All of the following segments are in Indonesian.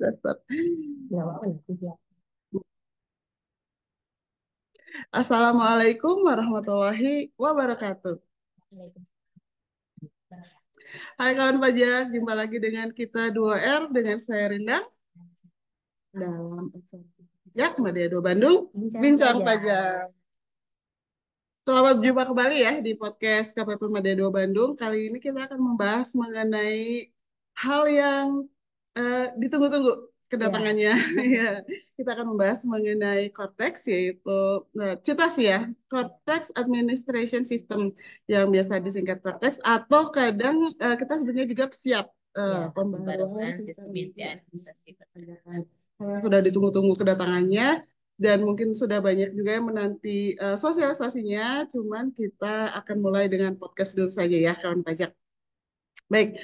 Dasar. Nggak apa-apa nanti ya. Assalamualaikum warahmatullahi wabarakatuh. Hai kawan pajak, jumpa lagi dengan kita 2R dengan saya Rindang dalam acara pajak Media 2 Bandung, Bincang Bincang pajak. Pajak. Selamat jumpa kembali ya di podcast KPP Media 2 Bandung. Kali ini kita akan membahas mengenai hal yang ditunggu-tunggu Ya, kedatangannya. Ya, kita akan membahas mengenai Cortex, yaitu CITAS ya, Cortex Administration System yang biasa disingkat Cortex, atau kadang kita sebenarnya juga siap ya, pembaruan pembaruan sistem sistem inti inti administrasi perpajakan. perpajakan. Karena sudah ditunggu-tunggu kedatangannya dan mungkin sudah banyak juga yang menanti sosialisasinya, cuman kita akan mulai dengan podcast dulu saja ya kawan pajak. Baik,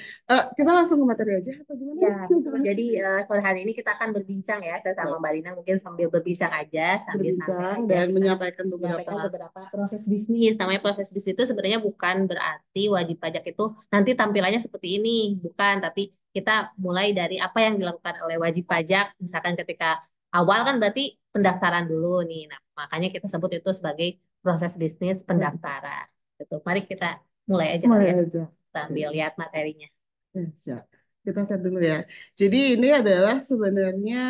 kita langsung ke materi aja atau gimana? Ya, betul. Jadi sore hari ini kita akan berbincang ya bersama Mbak Lina, mungkin sambil berbincang aja, sambil santai Berbincang aja dan kita menyampaikan beberapa. menyampaikan beberapa proses bisnis. Namanya proses bisnis itu sebenarnya bukan berarti wajib pajak itu nanti tampilannya seperti ini, bukan. Tapi kita mulai dari apa yang dilakukan oleh wajib pajak. Misalkan ketika awal kan berarti pendaftaran dulu nih. Nah, makanya kita sebut itu sebagai proses bisnis pendaftaran. Gitu. Mari kita mulai aja kali Mulai ya aja. sambil lihat materinya. Siap. Kita set dulu ya. Jadi ini adalah sebenarnya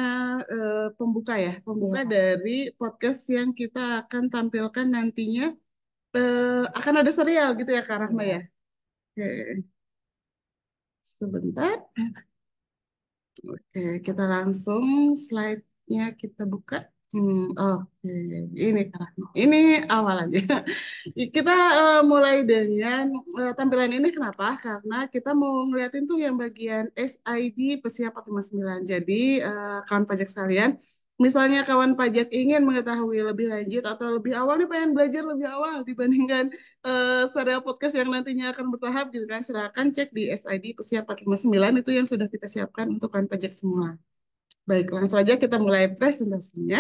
pembuka ya, pembuka Ya. dari podcast yang kita akan tampilkan nantinya. Akan ada serial gitu ya Kak Rahma ya. Ya. Oke, sebentar. Oke, kita langsung slide-nya kita buka. Oke, ini Kak Rahma. Ini awal aja. Kita mulai dengan tampilan ini kenapa? Karena kita mau ngeliatin tuh yang bagian SID Pesiap 459. Jadi kawan pajak sekalian, misalnya kawan pajak ingin mengetahui lebih lanjut atau lebih awal nih pengen belajar lebih awal dibandingkan serial podcast yang nantinya akan bertahap gitu kan, silakan cek di SID Pesiap 459 itu yang sudah kita siapkan untuk kawan pajak semua. Baik, langsung aja kita mulai presentasinya.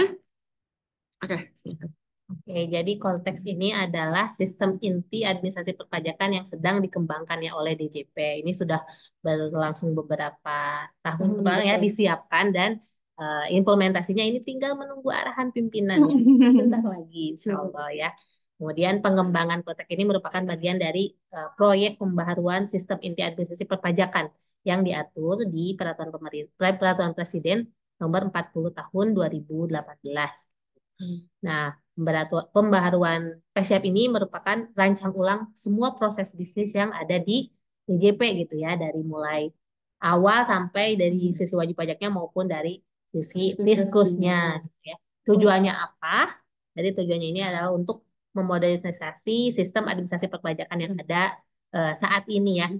Oke, silakan. Oke, jadi konteks ini adalah sistem inti administrasi perpajakan yang sedang dikembangkan ya oleh DJP. Ini sudah berlangsung beberapa tahun Tahun kebelakang ya betul. disiapkan dan implementasinya ini tinggal menunggu arahan pimpinan ya. Sebentar lagi, insya Allah ya. Kemudian pengembangan konteks ini merupakan bagian dari proyek pembaharuan sistem inti administrasi perpajakan yang diatur di Peraturan Pemerintah, Peraturan Presiden Nomor 40 Tahun 2018. Nah, pembaharuan PSIAP ini merupakan rancang ulang semua proses bisnis yang ada di DJP gitu ya, dari mulai awal sampai dari sisi wajib pajaknya maupun dari sisi fiskusnya gitu ya. Tujuannya apa? Jadi tujuannya ini adalah untuk memodernisasi sistem administrasi perpajakan yang ada saat ini ya.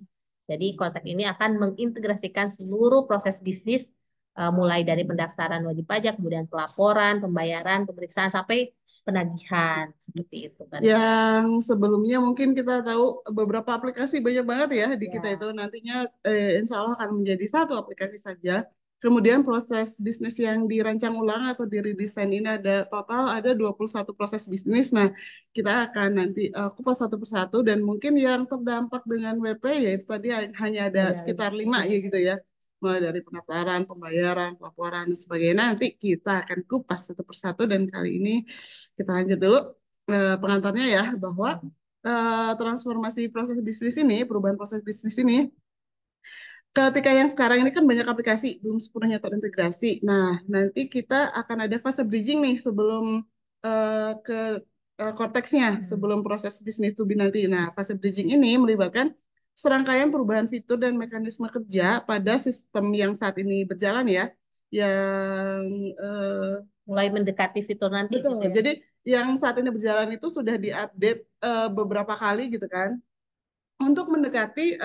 Jadi konteks ini akan mengintegrasikan seluruh proses bisnis mulai dari pendaftaran wajib pajak, kemudian pelaporan, pembayaran, pemeriksaan sampai penagihan seperti itu kan. Yang sebelumnya mungkin kita tahu beberapa aplikasi banyak banget ya di kita itu Ya, nantinya insya Allah akan menjadi satu aplikasi saja. Kemudian proses bisnis yang dirancang ulang atau diredesain ini ada 21 proses bisnis. Nah, kita akan nanti kupas satu persatu dan mungkin yang terdampak dengan WP yaitu tadi hanya ada ada sekitar 5 lima. ya gitu ya. Mulai dari pendaftaran, pembayaran, pelaporan, dan sebagainya. Nanti kita akan kupas satu persatu dan kali ini kita lanjut dulu pengantarnya ya bahwa transformasi proses bisnis ini, perubahan proses bisnis ini, ketika yang sekarang ini kan banyak aplikasi belum sepenuhnya terintegrasi. Nah, nanti kita akan ada fase bridging nih sebelum ke korteksnya, sebelum proses bisnis to be nanti. Nah, fase bridging ini melibatkan serangkaian perubahan fitur dan mekanisme kerja pada sistem yang saat ini berjalan ya, yang Mulai mendekati fitur nanti betul. gitu ya. Jadi yang saat ini berjalan itu sudah diupdate beberapa kali gitu kan untuk mendekati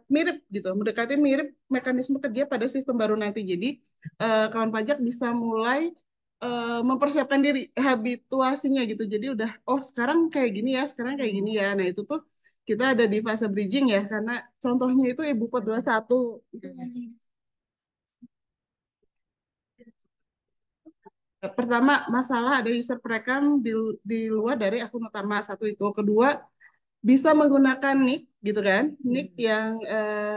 mirip gitu, mendekati mirip mekanisme kerja pada sistem baru nanti. Jadi kawan pajak bisa mulai mempersiapkan diri habituasinya gitu. Jadi udah oh sekarang kayak gini ya, sekarang kayak gini ya. Nah, itu tuh kita ada di fase bridging ya karena contohnya itu Ibu Pot 21 gitu. Pertama, masalah ada user perekam di luar dari akun utama satu itu. Kedua, bisa menggunakan NIK gitu kan, NIK Hmm. yang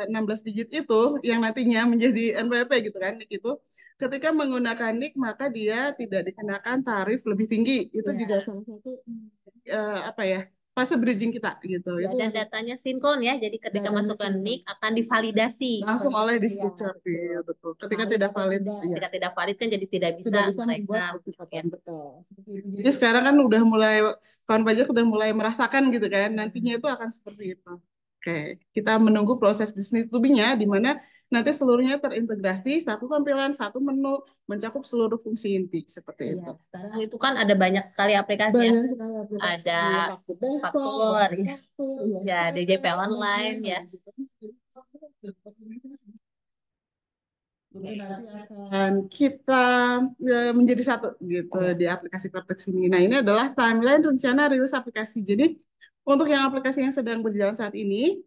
16 digit itu yang nantinya menjadi NPWP gitu kan, NIK itu ketika menggunakan NIK maka dia tidak dikenakan tarif lebih tinggi. Itu juga Ya. salah satu apa ya, fase bridging kita gitu. Ya, Itu dan yang datanya sinkron ya. Jadi ketika datanya masuk ke NIK akan divalidasi. langsung oleh Iya, Disdukcapil, betul. betul. Ketika Valid tidak atau valid, tidak. ya Ketika tidak valid kan jadi tidak bisa tidak bisa mereka. membuat bukti Ya. potongan, betul. Seperti itu. Jadi sekarang kan udah mulai kawan pajak udah mulai merasakan gitu kan, nantinya itu akan seperti itu. Oke, kita menunggu proses bisnis to be-nya di mana nanti seluruhnya terintegrasi, satu tampilan, satu menu, mencakup seluruh fungsi inti seperti Iya, itu. sekarang itu kan ada banyak sekali aplikasi ya. Banyak sekali aplikasi, Ada faktur desktop, faktur, faktur faktur, ya ya SPP, DJP online SBM, ya. habis itu itu nanti akan kita menjadi satu gitu di aplikasi Cortex ini. Nah, ini adalah timeline rencana rilis aplikasi. Jadi, untuk yang aplikasi yang sedang berjalan saat ini,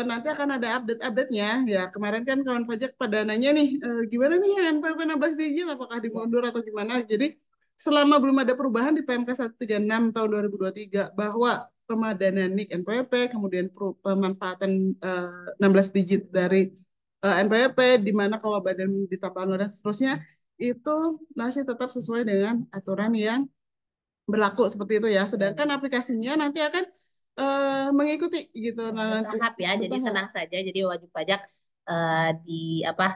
nanti akan ada update-update-nya. Ya, kemarin kan kawan pajak pada nanya nih, gimana nih yang NPWP 16 digit, apakah Ya. dimundur atau gimana? Jadi, selama belum ada perubahan di PMK 136 tahun 2023 bahwa pemadanan NIK NPWP, kemudian pemanfaatan 16 digit dari NPWP, di mana kalau badan ditambah nol dan seterusnya, itu masih tetap sesuai dengan aturan yang berlaku seperti itu ya. Sedangkan aplikasinya nanti akan mengikuti gitu. Ya, Nah, nanti bertahap ya. Jadi bertahap. tenang saja. Jadi wajib pajak di apa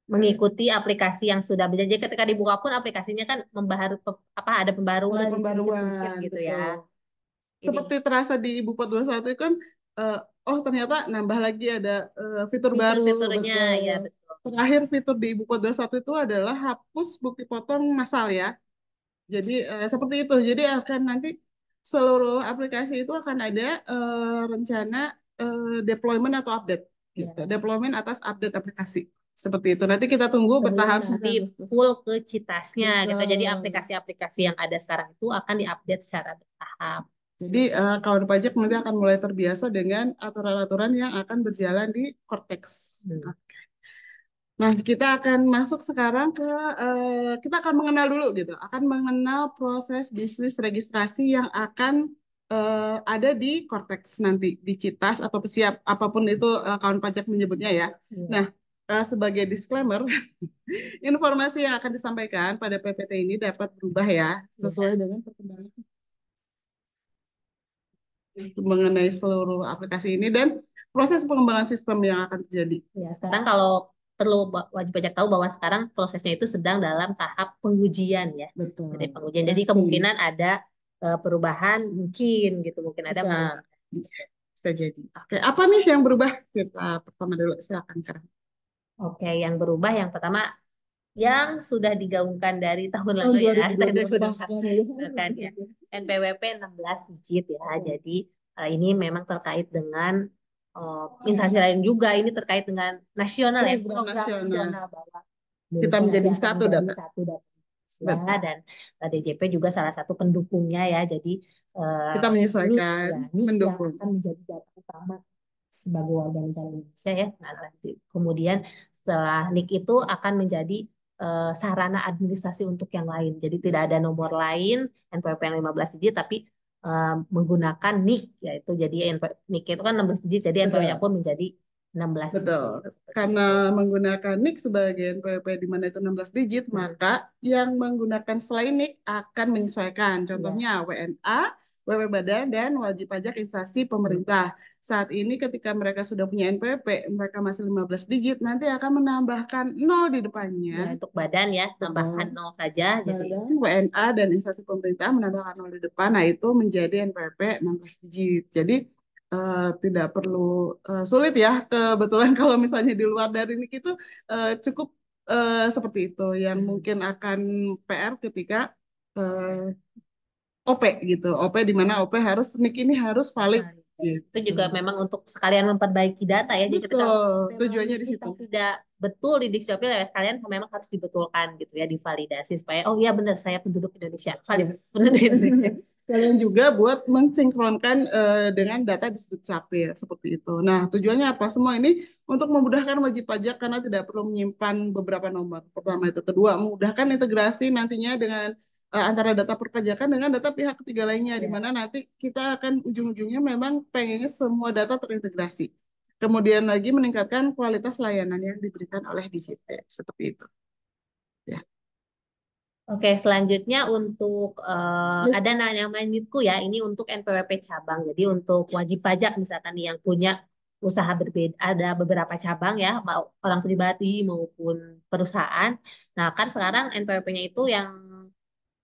mengikuti aplikasi yang sudah berjalan. Jadi ketika dibuka pun aplikasinya kan apa ada Ada pembaruan sedikit-sedikit pembaruan, gitu ya. betul. Ini Seperti terasa di Ibu Pot 21 itu kan, eh, oh ternyata nambah lagi ada fitur baru, fitur-fiturnya ya betul. betul. Terakhir fitur di Ibu Pot 21 itu adalah hapus bukti potong massal ya. Jadi seperti itu. Jadi akan nanti seluruh aplikasi itu akan ada rencana deployment atau update gitu. Ya. Deployment atas update aplikasi. Seperti itu. Nanti kita tunggu Sebelum bertahap sampai nanti Agustus. full ke Citasnya gitu. Jadi Betul. aplikasi-aplikasi yang ada sekarang itu akan diupdate secara bertahap. Jadi kawan pajak nanti akan mulai terbiasa dengan aturan-aturan yang akan berjalan di Cortex. Hmm. Nah, kita akan masuk sekarang ke, kita akan mengenal dulu gitu, akan mengenal proses bisnis registrasi yang akan ada di Cortex nanti, di Citas atau Siap, apapun itu kawan pajak menyebutnya ya. Iya. Nah, sebagai disclaimer, informasi yang akan disampaikan pada PPT ini dapat berubah ya, sesuai Iya. dengan perkembangan mengenai seluruh aplikasi ini dan proses pengembangan sistem yang akan terjadi. Ya, sekarang kalau perlu wajib pajak tahu bahwa sekarang prosesnya itu sedang dalam tahap pengujian ya. Jadi Betul. pengujian. Jadi Testing. kemungkinan ada perubahan mungkin gitu, mungkin ada Bisa. perubahan. Bisa jadi. Oke, apa nih yang berubah? Kita pertama dulu, silakan Kak. Oke, yang berubah yang pertama yang sudah digaungkan dari tahun Tahun lalu ya, tahun 2022 2024 bahkan ya. kan ya. NPWP 16 digit ya. Jadi ini memang terkait dengan instansi lain juga. Ini terkait dengan nasional ya, Program program nasional. nasional bahwa Kita Indonesia nanti menjadi akan satu menjadi data. satu data Betul. Indonesia dan DJP juga salah satu pendukungnya ya. Jadi Kita ini menyesuaikan, ya ini yang mendukung. akan menjadi data utama sebagai warga negara Indonesia ya. Nah, nanti kemudian setelah NIK itu akan menjadi sarana administrasi untuk yang lain. Jadi tidak ada nomor lain NPWP yang 15 digit tapi menggunakan NIK yaitu jadi NIK itu kan 16 digit jadi NPWP Betul. pun menjadi 16 Betul. digit seperti Karena itu. menggunakan NIK sebagai NPWP di mana itu 16 digit, maka yang menggunakan selain NIK akan menyesuaikan. Ya. Contohnya WNA, WP Badan, dan wajib pajak instansi pemerintah. Saat ini ketika mereka sudah punya NPWP, mereka masih 15 digit, nanti akan menambahkan 0 di depannya. Ya, untuk badan ya, tambahkan Betul. 0 saja. Jadi, Badan, WNA, dan instansi pemerintah menambahkan 0 di depan, nah itu menjadi NPWP 16 digit. Jadi tidak perlu sulit ya. Kebetulan kalau misalnya di luar dari NIK itu cukup seperti itu. Yang mungkin akan PR ketika eh, OP gitu. OP di mana OP harus NIK ini harus valid nah, itu gitu. juga memang untuk sekalian memperbaiki data ya. Jadi ketika Betul. memang Tujuannya di kita situ. tidak betul di Dukcapil ya, kalian memang harus dibetulkan gitu ya, divalidasi supaya oh iya benar saya penduduk Indonesia, valid Yes. penduduk Indonesia. Sekalian juga buat mensinkronkan dengan data di Dukcapil seperti itu. Nah, tujuannya apa? Semua ini untuk memudahkan wajib pajak karena tidak perlu menyimpan beberapa nomor. Pertama itu, kedua memudahkan integrasi nantinya dengan antara data perpajakan dengan data pihak ketiga lainnya, di Ya. mana nanti kita akan ujung-ujungnya memang pengennya semua data terintegrasi. Kemudian lagi meningkatkan kualitas layanan yang diberikan oleh DJP, seperti itu. Ya. Oke, selanjutnya untuk ada namanya NIPKU ya, ini untuk NPWP cabang. Jadi untuk wajib pajak misalkan nih yang punya usaha berbeda, ada beberapa cabang ya, mau orang pribadi maupun perusahaan. Nah, kan sekarang NPWP-nya itu yang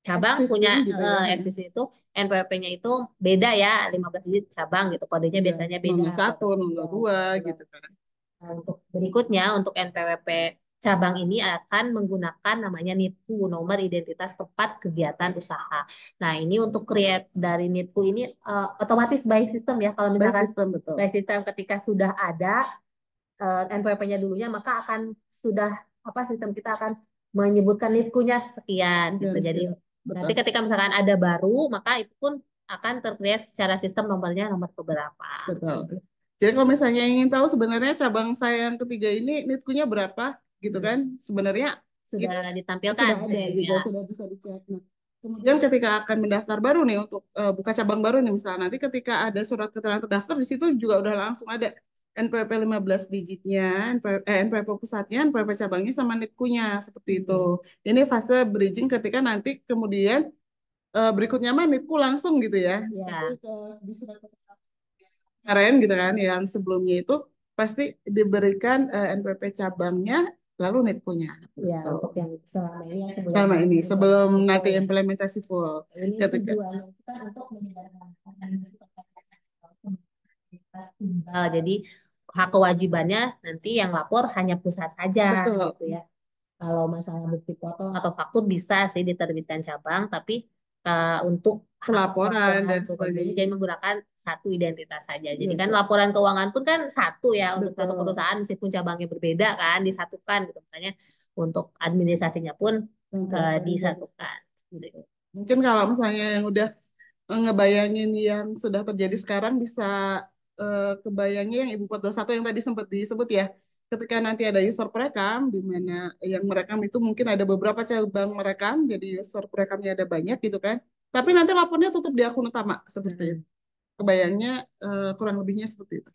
cabang punya Existing gitu ya. eksis itu NPWP-nya itu beda ya, 15 digit cabang gitu. Kodenya Iya, biasanya beda. nomor satu, Ya, nomor dua, betul. gitu kan. Nah, untuk berikutnya, untuk NPWP cabang ini akan menggunakan namanya NITKU, nomor identitas tempat kegiatan usaha. Nah, ini untuk create dari NITKU ini otomatis by system ya. Kalau By misalkan system, betul. by system ketika sudah ada NPWP-nya dulunya, maka akan sudah apa sistem kita akan menyebutkan NITKU-nya sekian gitu. Sekian, Jadi sekian. nanti Betul. ketika misalkan ada baru, maka itu pun akan terkreat secara sistem nomornya nomor keberapa. Betul. Jadi kalau misalnya ingin tahu sebenarnya cabang saya yang ketiga ini nitkunya berapa gitu Hmm. kan, sebenarnya Sudah kita ditampilkan sudah ada gitu, ya. sudah bisa dicek. Nah, kemudian ketika akan mendaftar baru nih untuk buka cabang baru nih misalnya nanti ketika ada surat keterangan terdaftar di situ juga udah langsung ada NPWP 15 digitnya, NPWP pusatnya, NPWP cabangnya sama nitkunya seperti itu. Ini fase bridging ketika nanti kemudian berikutnya mah nitku langsung gitu ya. Tapi Ya. di surat kemarin gitu kan yang sebelumnya itu pasti diberikan NPP cabangnya lalu netconya Ya, gitu. untuk yang selama ini yang sebelum Sama ini sebelum implementasi nanti full ya. implementasi full Ini ketika tujuannya itu kan untuk menyederhanakan administrasi perpajakan ataupun aktivitas tunggal. Jadi hak kewajibannya nanti yang lapor hanya pusat saja betul gitu ya. Kalau masalah bukti potong atau faktur bisa sih diterbitkan cabang, tapi untuk hak pelaporan laporan dan ke kewajibannya sebagainya jadi menggunakan satu identitas saja. Jadi kan gitu laporan keuangan pun kan satu ya untuk satu betul perusahaan meskipun cabangnya berbeda kan disatukan gitu. Makanya untuk administrasinya pun dan pelaporan juga bisa disatukan. gitu. Mungkin kalau misalnya yang udah ngebayangin yang sudah terjadi sekarang bisa kebayangnya yang Ibu 421 yang tadi sempat disebut ya. Ketika nanti ada user perekam, di mana yang merekam itu mungkin ada beberapa cabang merekam, jadi user perekamnya ada banyak gitu kan. Tapi nanti lapornya tetap di akun utama, seperti itu. Kebayangnya kurang lebihnya seperti itu.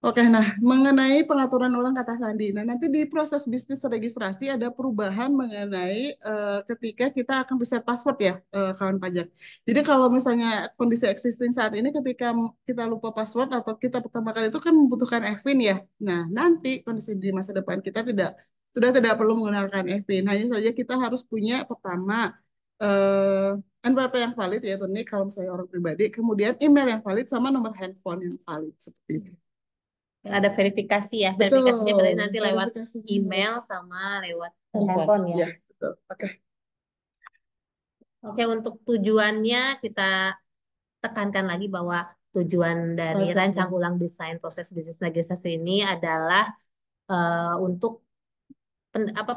Oke, nah mengenai pengaturan ulang kata sandi. Nah, nanti di proses bisnis registrasi ada perubahan mengenai ketika kita akan reset password ya, kawan pajak. Jadi kalau misalnya kondisi existing saat ini ketika kita lupa password atau kita pertama kali itu kan membutuhkan EVIN ya. Nah, nanti kondisi di masa depan kita sudah tidak perlu menggunakan EVIN. Hanya saja kita harus punya pertama NPWP yang valid yaitu NIK kalau misalnya orang pribadi, kemudian email yang valid sama nomor handphone yang valid seperti itu. Ada verifikasi ya. Verifikasinya berarti Betul, nanti lewat verifikasinya harus email sama lewat handphone. handphone ya. Ya, betul. Oke. Oke, untuk tujuannya kita tekankan lagi bahwa tujuan dari Baik, rancang baik. ulang desain proses bisnis legislasi ini adalah untuk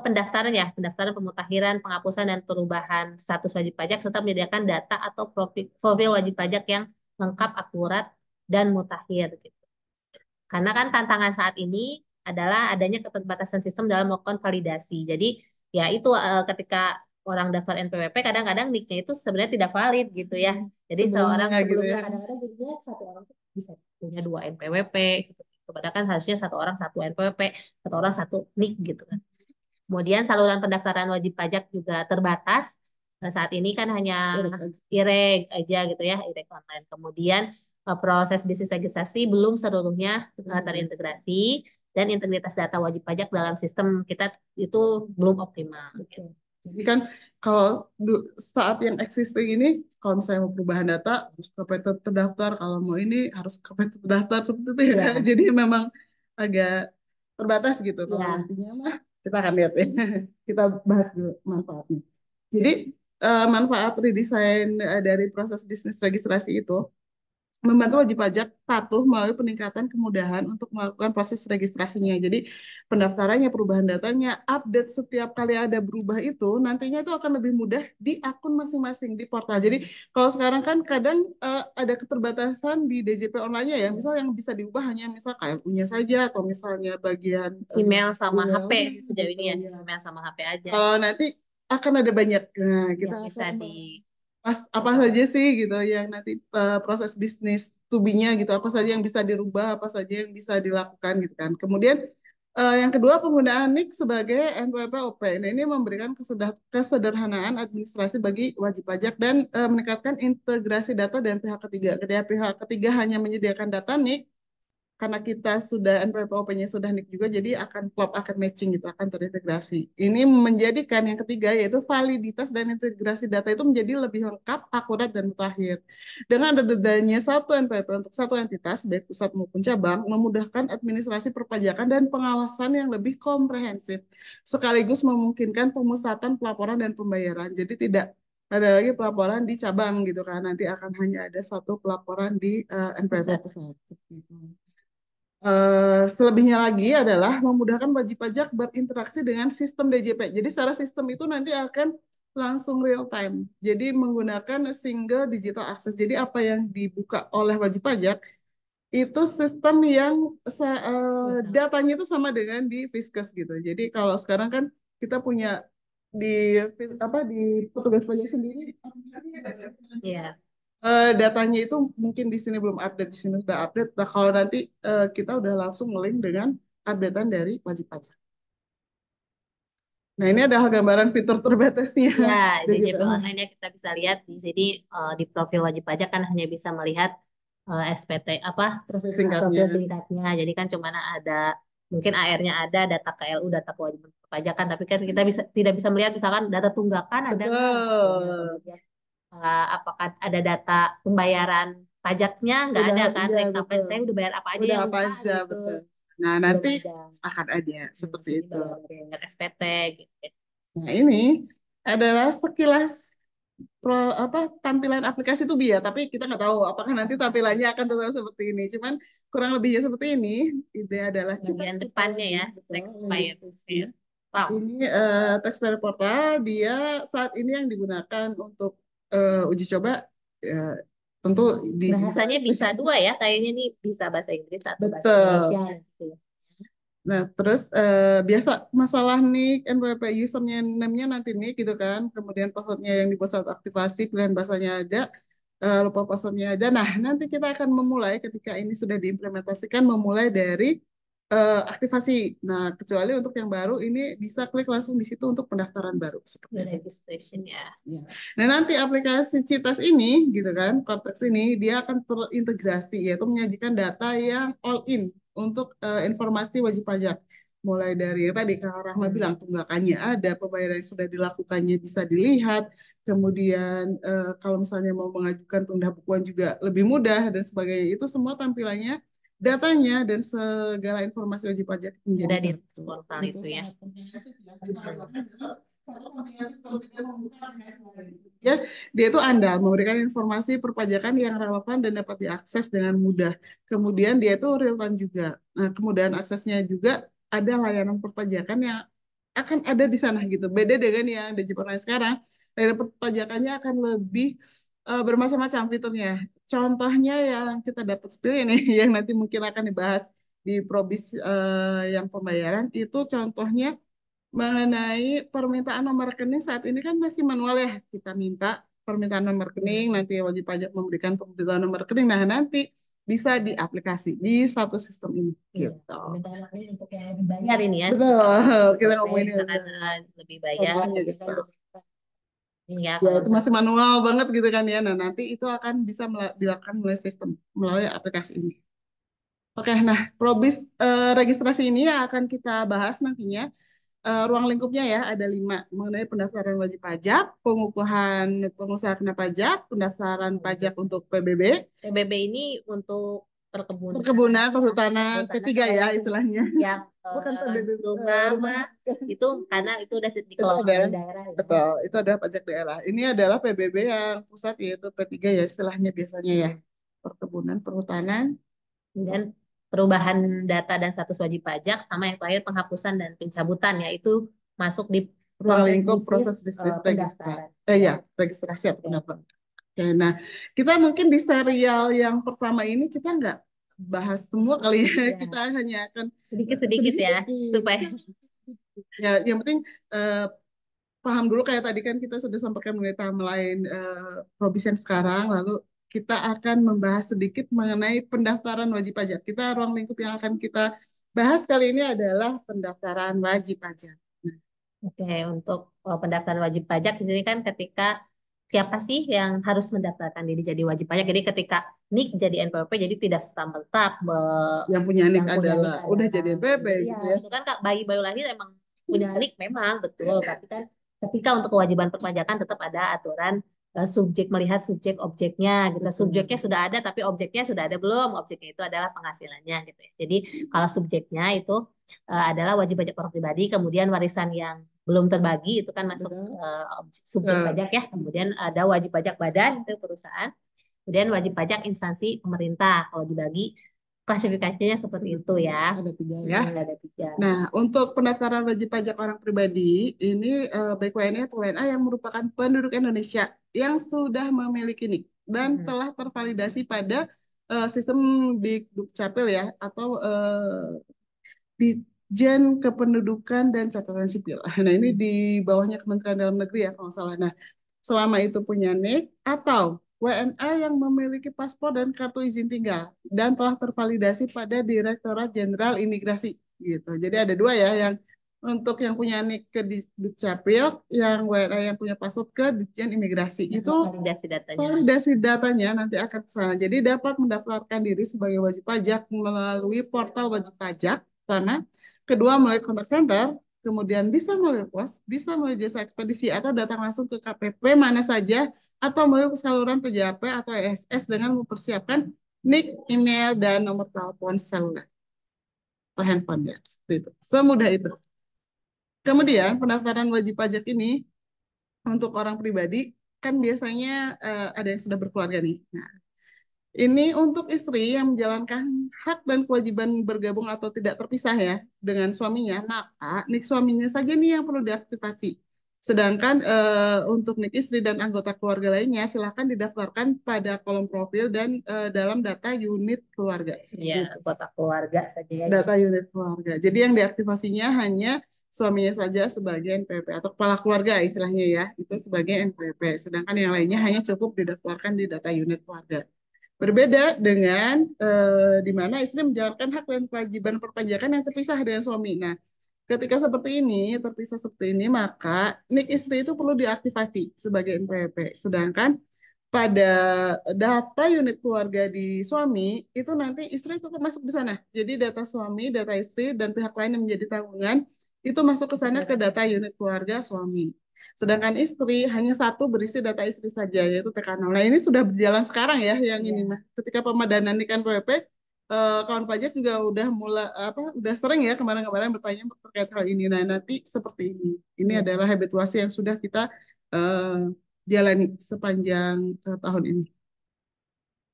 pendaftaran ya, pendaftaran pemutakhiran, penghapusan dan perubahan status wajib pajak serta menyediakan data atau profil wajib pajak yang lengkap, akurat dan mutakhir gitu. Karena kan tantangan saat ini adalah adanya keterbatasan sistem dalam melakukan validasi. Jadi ya itu ketika orang daftar NPWP kadang-kadang nicknya itu sebenarnya tidak valid gitu ya. Jadi seorang Sebelumnya gitu sebelumnya ya. kadang-kadang jadinya satu orang tuh bisa punya dua NPWP seperti itu. Padahal kan harusnya satu orang satu NPWP, satu orang satu nick gitu kan. Kemudian saluran pendaftaran wajib pajak juga terbatas. Nah, saat ini kan hanya Urut aja. IREG aja gitu ya, IREG online. Kemudian proses bisnis registrasi belum seluruhnya terintegrasi dan integritas data wajib pajak dalam sistem kita itu belum optimal. Betul. Jadi kan kalau saat yang existing ini, kalau misalnya mau perubahan data, harus KPT terdaftar. Kalau mau ini, harus KPT terdaftar seperti itu ya. Ya, Jadi memang agak terbatas gitu. Kalau ya. nantinya mah, kita akan lihat ya. Kita bahas dulu manfaatnya. Jadi manfaat redesign dari proses bisnis registrasi itu membantu wajib pajak patuh melalui peningkatan kemudahan untuk melakukan proses registrasinya. Jadi pendaftarannya, perubahan datanya, update setiap kali ada berubah itu, nantinya itu akan lebih mudah di akun masing-masing di portal. Jadi kalau sekarang kan kadang ada keterbatasan di DJP online-nya ya, misal yang bisa diubah hanya misal KLU-nya saja atau misalnya bagian Email sama HP emailnya sejauh gitu ini ya, ya. email sama HP aja. Kalau nanti akan ada banyak. Nah, kita yang bisa akan di apa saja sih gitu yang nanti proses bisnis to be-nya gitu, apa saja yang bisa dirubah, apa saja yang bisa dilakukan gitu kan. Kemudian yang kedua penggunaan NIK sebagai NPWP-OP. Nah, ini memberikan kesederhanaan administrasi bagi wajib pajak dan meningkatkan integrasi data dan pihak ketiga. Ketika pihak ketiga hanya menyediakan data NIK, karena kita sudah NPWP-nya sudah NIK juga, jadi akan klop, akan matching gitu, akan terintegrasi. Ini menjadikan yang ketiga yaitu validitas dan integrasi data itu menjadi lebih lengkap, akurat, dan mutakhir. Dengan adanya satu NPWP untuk satu entitas, baik pusat maupun cabang, memudahkan administrasi perpajakan dan pengawasan yang lebih komprehensif, sekaligus memungkinkan pemusatan pelaporan dan pembayaran. Jadi tidak ada lagi pelaporan di cabang gitu kan, nanti akan hanya ada satu pelaporan di NPWP pusat. pusat. Seperti itu. Selebihnya lagi adalah memudahkan wajib pajak berinteraksi dengan sistem DJP. Jadi secara sistem itu nanti akan langsung real time. Jadi menggunakan single digital access. Jadi apa yang dibuka oleh wajib pajak itu sistem yang datanya itu sama dengan di Fiskus gitu. Jadi kalau sekarang kan kita punya di di petugas pajak sendiri Iya. datanya itu mungkin di sini belum update, di sini sudah update. Nah, kalau nanti kita udah langsung nge-link dengan updatean dari wajib pajak. Nah, ini adalah gambaran fitur terbatasnya Ya, DJP digital. online ya kita bisa lihat di sini di profil wajib pajak kan hanya bisa melihat SPT apa Proses singkatnya. profil singkatnya. Jadi kan cuma ada mungkin AR-nya ada, data KLU, data kewajiban perpajakan, tapi kan kita bisa tidak bisa melihat misalkan data tunggakan ada nggak gitu ya. Betul. Kemudian apakah ada data pembayaran pajaknya nggak Udah, ada kan? iya Rekap betul. saya udah bayar apa aja Udah ya apa lupa aja, gitu. betul. Nah, Belum nanti ada. akan ada Di seperti sini itu. baru bayar SPT gitu. Nah, ini adalah sekilas apa tampilan aplikasi itu ya, tapi kita nggak tahu apakah nanti tampilannya akan tetap seperti ini. Cuman kurang lebihnya seperti ini. Ide adalah cita Bagian portal depannya ini, ya, betul, text yang di file. atasnya. Wow. Ini taxpayer portal, dia saat ini yang digunakan untuk uji coba, ya, tentu di Bahasanya bisa dua ya, kayaknya nih bisa bahasa Inggris atau bahasa Indonesia betul. gitu ya. Nah, terus biasa masalah nih NPWP username name-nya nanti nih gitu kan. Kemudian passwordnya yang dibuat saat aktivasi, pilihan bahasanya ada, lupa passwordnya ada. Nah, nanti kita akan memulai ketika ini sudah diimplementasikan, memulai dari aktivasi. Nah, kecuali untuk yang baru ini bisa klik langsung di situ untuk pendaftaran baru seperti The itu. registration ya. Ya. Nah, nanti aplikasi Citas ini, gitu kan, Cortex ini, dia akan terintegrasi, yaitu menyajikan data yang all in untuk informasi wajib pajak. Mulai dari yang tadi Kak Rahma bilang, tunggakannya ada, pembayaran yang sudah dilakukannya bisa dilihat, kemudian kalau misalnya mau mengajukan pendahuluan juga lebih mudah, dan sebagainya. Itu semua tampilannya, datanya, dan segala informasi wajib pajak menjadi Ada di satu. portal Itu itu ya. sangat komprehensif ya. Ya, dia itu andal, memberikan informasi perpajakan yang relevan dan dapat diakses dengan mudah. Kemudian dia itu real time juga. Nah, kemudahan aksesnya juga ada layanan perpajakan yang akan ada di sana gitu. Beda dengan yang di Jepang sekarang, layanan perpajakannya akan lebih bermacam-macam fiturnya. Contohnya yang kita dapat sepilih nih, yang nanti mungkin akan dibahas di Probis yang pembayaran, itu contohnya mengenai permintaan nomor rekening saat ini kan masih manual ya. Kita minta permintaan nomor rekening, nanti wajib pajak memberikan permintaan nomor rekening. Nah, nanti bisa di aplikasi di satu sistem ini. Iya, Gitu. permintaan ini untuk yang lebih bayar ini ya. Betul, kita Oke, ngomongin misalkan itu. lebih bayar, Contohnya tapi gitu. kan biasanya ini ya Ya, kalau itu masih misalkan manual banget gitu kan ya. Nah, nanti itu akan bisa dilakukan melalui sistem, melalui aplikasi ini. Oke, nah, Probis registrasi ini yang akan kita bahas nantinya. Ruang lingkupnya ya ada 5 mengenai pendaftaran wajib pajak, pengukuhan pengusaha kena pajak, pendaftaran pajak untuk PBB, PBB ini untuk perkebunan, perkebunan, perhutanan, perhutanan P3 kalau ya yang istilahnya. yang Bukan PBB rumah rumah mah itu karena itu udah itu dikelola adalah oleh daerah ya. betul, itu adalah pajak daerah. Ini adalah PBB yang pusat yaitu P3 ya istilahnya biasanya ya. Perkebunan, perhutanan, Kemudian perubahan data dan status wajib pajak sama yang terakhir penghapusan dan pencabutan yaitu masuk di ruang proses lingkup bisnis proses bisnis registrasi. pendaftaran. Ya, registrasi atau Oke. pendaftaran. Oke, nah kita mungkin di serial yang pertama ini kita nggak bahas semua kali ya. Kita Ya, hanya akan sedikit-sedikit ya sedikit-sedikit. supaya Ya, yang penting paham dulu kayak tadi kan kita sudah sampaikan mengenai timeline probation sekarang, lalu kita akan membahas sedikit mengenai pendaftaran wajib pajak. Kita ruang lingkup yang akan kita bahas kali ini adalah pendaftaran wajib pajak. Nah, Oke, untuk pendaftaran wajib pajak ini kan ketika siapa sih yang harus mendaftarkan diri jadi wajib pajak. Jadi ketika NIK jadi NPWP jadi tidak serta-merta yang punya NIK yang punya NIK adalah udah adalah jadi NPP ya gitu ya. itu kan Kak, bayi baru lahir emang punya NIK memang betul, tapi kan ketika untuk kewajiban perpajakan tetap ada aturan subjek melihat subjek objeknya gitu. Betul. Subjeknya sudah ada tapi objeknya sudah ada belum? Objeknya itu adalah penghasilannya gitu ya. Jadi kalau subjeknya itu adalah wajib pajak orang pribadi, kemudian warisan yang belum terbagi itu kan masuk Betul. subjek pajak ya. Kemudian ada wajib pajak badan itu perusahaan. Kemudian wajib pajak instansi pemerintah. Kalau dibagi klasifikasinya seperti itu ya. Ada tiga ya. Ada tiga. Nah, untuk pendaftaran wajib pajak orang pribadi, ini baik WNI atau WNA yang merupakan penduduk Indonesia yang sudah memiliki NIK dan telah tervalidasi pada sistem di Dukcapil ya, atau Ditjen Kependudukan dan Catatan Sipil. Nah, ini di bawahnya Kementerian Dalam Negeri ya kalau nggak salah. Nah, selama itu punya NIK atau WNA yang memiliki paspor dan kartu izin tinggal dan telah tervalidasi pada Direktorat Jenderal Imigrasi gitu. Jadi ada dua ya, yang untuk yang punya NIK ke Dukcapil, yang WNA yang punya paspor ke Ditjen Imigrasi. Itu Validasi datanya. validasi datanya nanti akan ke sana. Jadi dapat mendaftarkan diri sebagai wajib pajak melalui portal wajib pajak pertama, kedua melalui kontak center, kemudian bisa melalui pos, bisa melalui jasa ekspedisi atau datang langsung ke KPP mana saja atau melalui saluran PJAP atau ESS dengan mempersiapkan NIK, email, dan nomor telepon seluler atau handphone ya. Seperti itu. Semudah itu. Kemudian pendaftaran wajib pajak ini untuk orang pribadi kan biasanya ada yang sudah berkeluarga nih. Nah, ini untuk istri yang menjalankan hak dan kewajiban bergabung atau tidak terpisah ya dengan suaminya, maka NIK suaminya saja nih yang perlu diaktifasi. Sedangkan untuk NIK istri dan anggota keluarga lainnya silahkan didaftarkan pada kolom profil dan dalam data unit keluarga. Iya, anggota keluarga saja ya. Data unit keluarga. Jadi yang diaktifasinya hanya suaminya saja sebagai NPWP atau kepala keluarga istilahnya ya, itu sebagai NPWP. Sedangkan yang lainnya hanya cukup didaftarkan di data unit keluarga. Berbeda dengan di mana istri menjalankan hak dan kewajiban perpajakan yang terpisah dengan suami. Nah, ketika seperti ini, terpisah seperti ini, maka NIK istri itu perlu diaktifasi sebagai NPWP. Sedangkan pada data unit keluarga di suami, itu nanti istri tetap masuk di sana. Jadi data suami, data istri, dan pihak lain yang menjadi tanggungan, itu masuk ke sana ke data unit keluarga suami. Sedangkan istri hanya satu berisi data istri saja, yaitu TK0. Nah, ini sudah berjalan sekarang ya, yang ini mah. Ketika pemadanan ikan PWP, kawan pajak juga udah mulai udah sering ya kemarin-kemarin bertanya terkait hal ini. Nah, nanti seperti ini. Ini adalah habituasi yang sudah kita eh, jalani sepanjang tahun ini.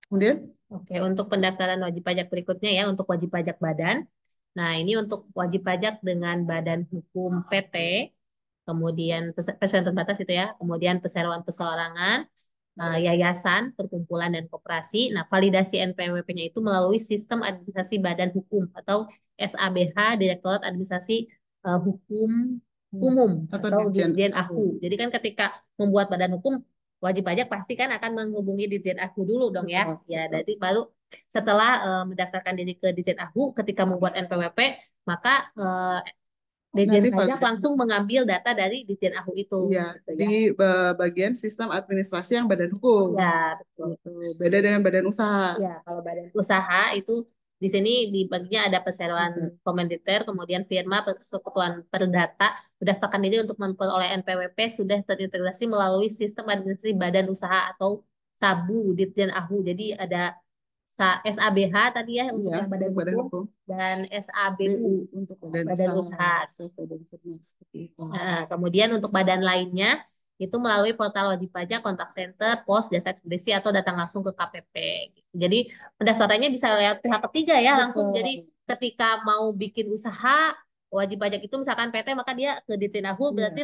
Kemudian, Oke, untuk pendaftaran wajib pajak berikutnya ya, untuk wajib pajak badan. Nah, ini untuk wajib pajak dengan badan hukum PT, kemudian perseroan terbatas itu ya, kemudian perseroan perseorangan, yayasan, perkumpulan, dan koperasi. Nah, validasi NPWP-nya itu melalui sistem administrasi badan hukum atau SABH, Direktorat Administrasi Hukum Umum atau atau Ditjen Dirjen Aku. AHU. Jadi kan ketika membuat badan hukum, wajib pajak pasti kan akan menghubungi Dirjen AHU dulu dong ya. Betul, Ya, betul. jadi baru setelah mendaftarkan diri ke Dirjen AHU, ketika membuat NPWP, maka Dirjen Nanti pajak validasi. langsung mengambil data dari Dirjen AHU itu. Iya, Gitu di ya. bagian sistem administrasi yang badan hukum. Ya, betul. Gitu. Beda dengan badan usaha. Ya, kalau badan usaha itu di sini dibaginya ada perseroan komanditer, kemudian firma, persekutuan perdata, berdaftarkan diri untuk memperoleh NPWP sudah terintegrasi melalui sistem administrasi badan usaha atau SABU Ditjen AHU. Jadi ada SABH tadi ya untuk Iya, yang badan untuk badan hukum hukum. dan SABU BU untuk badan badan usaha. usaha. Badan firma seperti itu. Nah, kemudian untuk badan lainnya itu melalui portal wajib pajak, kontak center, pos, jasa ekspedisi atau datang langsung ke KPP. Gitu. Jadi pendaftarannya bisa lewat pihak ketiga ya langsung. Betul. Jadi ketika mau bikin usaha wajib pajak itu misalkan PT maka dia ke Ditjen AHU berarti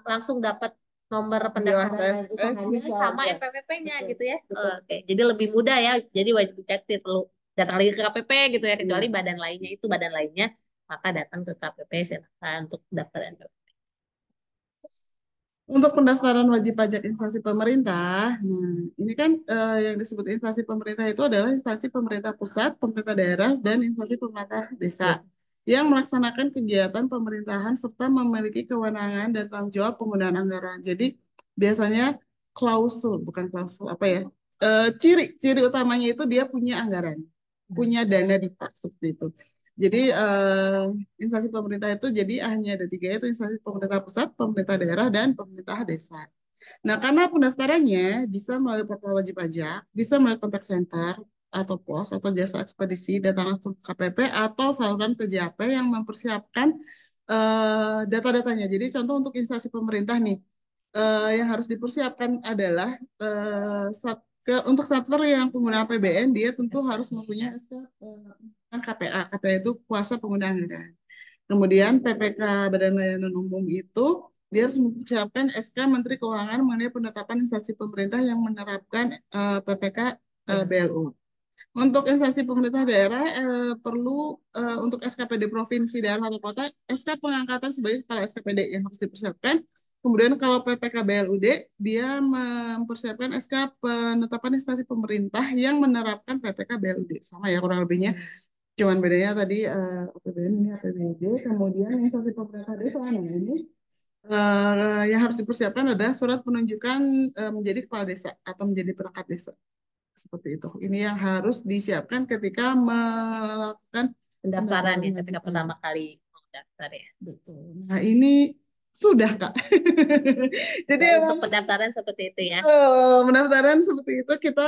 langsung dapat nomor pendaftaran usahanya sama NPWP-nya gitu ya. Oke, jadi lebih mudah ya. Jadi wajib pajak tidak perlu datang lagi ke KPP gitu ya kecuali badan lainnya itu badan lainnya maka datang ke KPP silakan untuk daftar NPWP. Untuk pendaftaran wajib pajak instansi pemerintah, nah ini kan yang disebut instansi pemerintah itu adalah instansi pemerintah pusat, pemerintah daerah, dan instansi pemerintah Yes. desa yang melaksanakan kegiatan pemerintahan serta memiliki kewenangan dan tanggung jawab penggunaan anggaran. Jadi biasanya klausul, bukan klausul apa ya? Ciri utamanya itu dia punya anggaran, punya dana dipak seperti itu. Jadi instansi pemerintah itu jadi hanya ada tiga, yaitu instansi pemerintah pusat, pemerintah daerah, dan pemerintah desa. Nah, karena pendaftarannya bisa melalui portal wajib pajak, bisa melalui kontak center atau pos atau jasa ekspedisi, datang langsung ke KPP atau saluran PJAP yang mempersiapkan data-datanya. Jadi contoh untuk instansi pemerintah nih, yang harus dipersiapkan adalah untuk starter yang pengguna APBN dia tentu harus mempunyai SK kan KPA. KPA itu kuasa pengguna anggaran. Kemudian PPK Badan Layanan Umum itu dia harus mempersiapkan SK Menteri Keuangan mengenai penetapan instansi pemerintah yang menerapkan PPK BLU. Untuk instansi pemerintah daerah perlu untuk SKPD provinsi, daerah atau kota, SK pengangkatan sebagai kepala SKPD yang harus dipersiapkan. Kemudian kalau PPK BLUD, dia mempersiapkan SK penetapan instansi pemerintah yang menerapkan PPK BLUD. Sama ya kurang lebihnya. Cuman bedanya tadi APBN ini APBD, kemudian instansi pemerintah desa nah ini yang harus dipersiapkan adalah surat penunjukan menjadi kepala desa atau menjadi perangkat desa. Seperti itu. Ini yang harus disiapkan ketika melakukan Pendaftaran pendaftaran ya wajib ketika pertama pajak. kali mau daftar ya. Betul. Nah, ini sudah, Kak. Jadi Ya, emang untuk pendaftaran seperti itu ya. pendaftaran seperti itu kita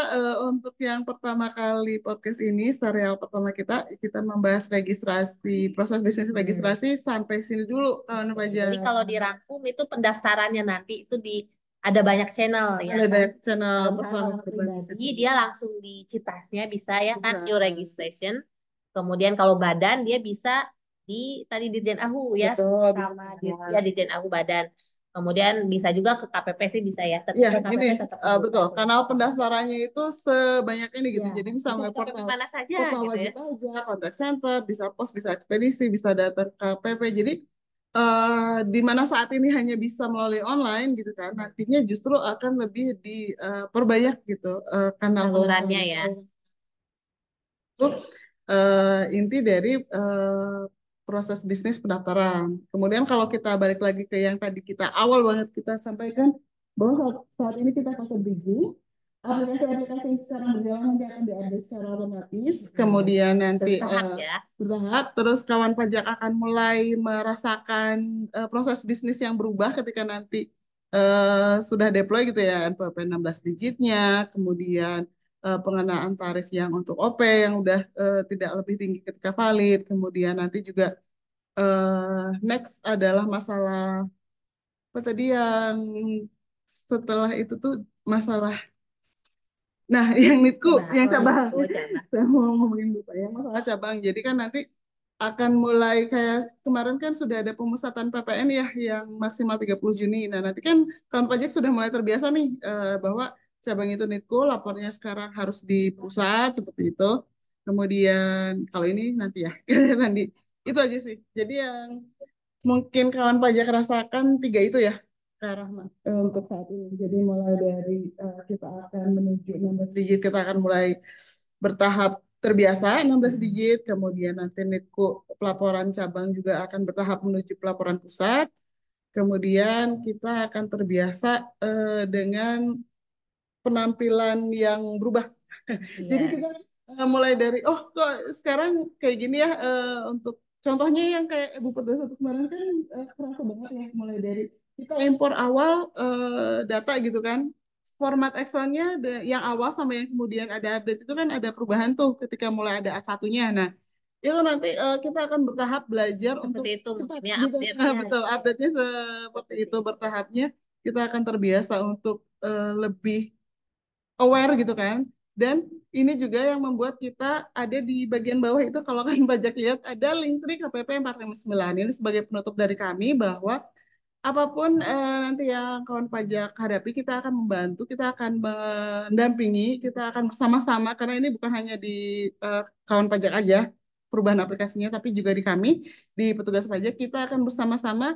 untuk yang pertama kali podcast ini, serial pertama kita membahas registrasi, proses bisnis Hmm. registrasi sampai sini dulu kawan Oke, jadi pajak. kalau dirangkum itu pendaftarannya nanti itu di ada banyak channel ya Ada kan. banyak channel Kalau misalnya bersama orang berbagi pribadi situ. dia langsung di Citasnya bisa ya kan Bisa. new registration. Kemudian kalau badan dia bisa di tadi Dirjen Ahu ya Betul, sama bisa. ya Dirjen Ahu badan. Kemudian bisa juga ke KPP sih bisa ya. Ya, Ke ini KPP tetap kebuka betul. sih. Kanal pendaftarannya itu sebanyak ini gitu. Ya, Jadi bisa bisa di melalui KPP portal mana saja portal gitu wajib ya. pajak, kontak center, bisa pos, bisa ekspedisi, bisa datang ke KPP. Jadi di mana saat ini hanya bisa melalui online gitu kan, nantinya justru akan lebih diperbanyak gitu kanal-kanal Salurannya ya. saluran itu inti dari proses bisnis pendaftaran. Kemudian kalau kita balik lagi ke yang tadi kita awal banget kita sampaikan bahwa saat ini kita fase bridging, aplikasi-aplikasi yang sekarang berjalan nanti akan diupdate secara otomatis, kemudian nanti Bertahap ya. bertahap, terus kawan pajak akan mulai merasakan proses bisnis yang berubah ketika nanti sudah deploy gitu ya, NPWP 16 digitnya, kemudian pengenaan tarif yang untuk OP yang udah tidak lebih tinggi ketika valid. Kemudian nanti juga next adalah masalah apa tadi yang setelah itu tuh masalah. Nah, yang nitku, yang Oh cabang. itu cabang. Saya mau ngomongin lupa ya masalah cabang. Jadi kan nanti akan mulai kayak kemarin kan sudah ada pemusatan PPN ya yang maksimal 30 Juni. Nah, nanti kan kawan pajak sudah mulai terbiasa nih bahwa cabang itu nitku lapornya sekarang harus di pusat seperti itu. Kemudian kalau ini nanti ya nanti itu aja sih. Jadi yang mungkin kawan pajak rasakan tiga itu ya, Kak Rahman, untuk saat ini. Jadi mulai dari kita akan menuju 16 digit, kita akan mulai bertahap terbiasa 16 digit, kemudian nanti nitku pelaporan cabang juga akan bertahap menuju pelaporan pusat, kemudian kita akan terbiasa dengan penampilan yang berubah. Jadi Iya. kita mulai dari oh kok sekarang kayak gini ya untuk contohnya yang kayak Buku 21 kemarin kan kerasa banget ya mulai dari kita impor awal data gitu kan. Format Excelnya yang awal sama yang kemudian ada update itu kan ada perubahan tuh ketika mulai ada A1-nya. Nah, itu nanti kita akan bertahap belajar untuk Seperti itu cepat maksudnya gitu. update-nya Betul, gitu ya. update-nya seperti Seperti itu itu. bertahapnya kita akan terbiasa untuk lebih aware gitu kan. Dan ini juga yang membuat kita ada di bagian bawah itu kalau kan pajak lihat ada link Tri KPP 459. Ini sebagai penutup dari kami bahwa apapun nanti yang kawan pajak hadapi kita akan membantu, kita akan mendampingi, kita akan bersama-sama karena ini bukan hanya di kawan pajak aja perubahan aplikasinya tapi juga di kami di petugas pajak kita akan bersama-sama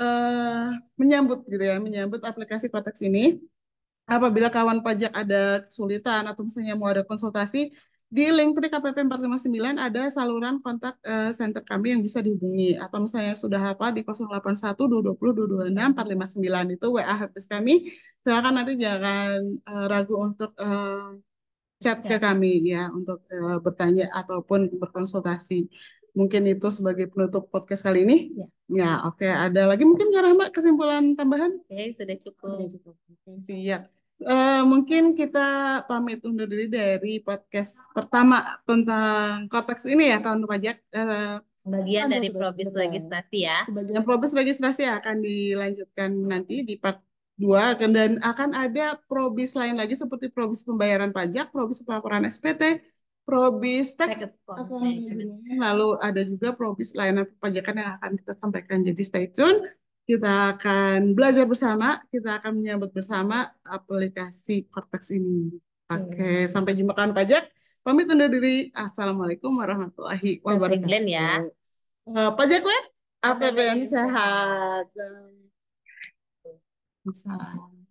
eh, menyambut gitu ya, menyambut aplikasi Kotex ini. Apabila kawan pajak ada kesulitan atau misalnya mau ada konsultasi, di link Tri KPP 459 ada saluran kontak center kami yang bisa dihubungi. Atau misalnya sudah hafal di 081 220 226 459 itu WA helpdesk kami. Silakan nanti jangan ragu untuk chat ke Chat. kami ya untuk bertanya ataupun berkonsultasi. Mungkin itu sebagai penutup podcast kali ini. Ya. Ya, oke. Ada lagi mungkin Kak Rahma kesimpulan tambahan? Oke, sudah cukup. Sudah cukup. Oke, siap. Mungkin kita pamit undur diri dari podcast pertama tentang konteks ini ya, tahun pajak. Sebagian Lanjut dari tugas, probis betul. legislasi ya. Sebagian probes registrasi akan dilanjutkan nanti di part 2 dan akan ada probis lain lagi seperti probis pembayaran pajak, probis pelaporan SPT, probis tax Tax akan management. lalu ada juga probis layanan perpajakan yang akan kita sampaikan. Jadi stay tune. Kita akan belajar bersama, kita akan menyambut bersama aplikasi Cortex ini. Oke, sampai jumpa kawan pajak. Pamit undur diri. Assalamualaikum warahmatullahi Dari Glenn ya. wabarakatuh. Pajak web, APBN sehat. Salam.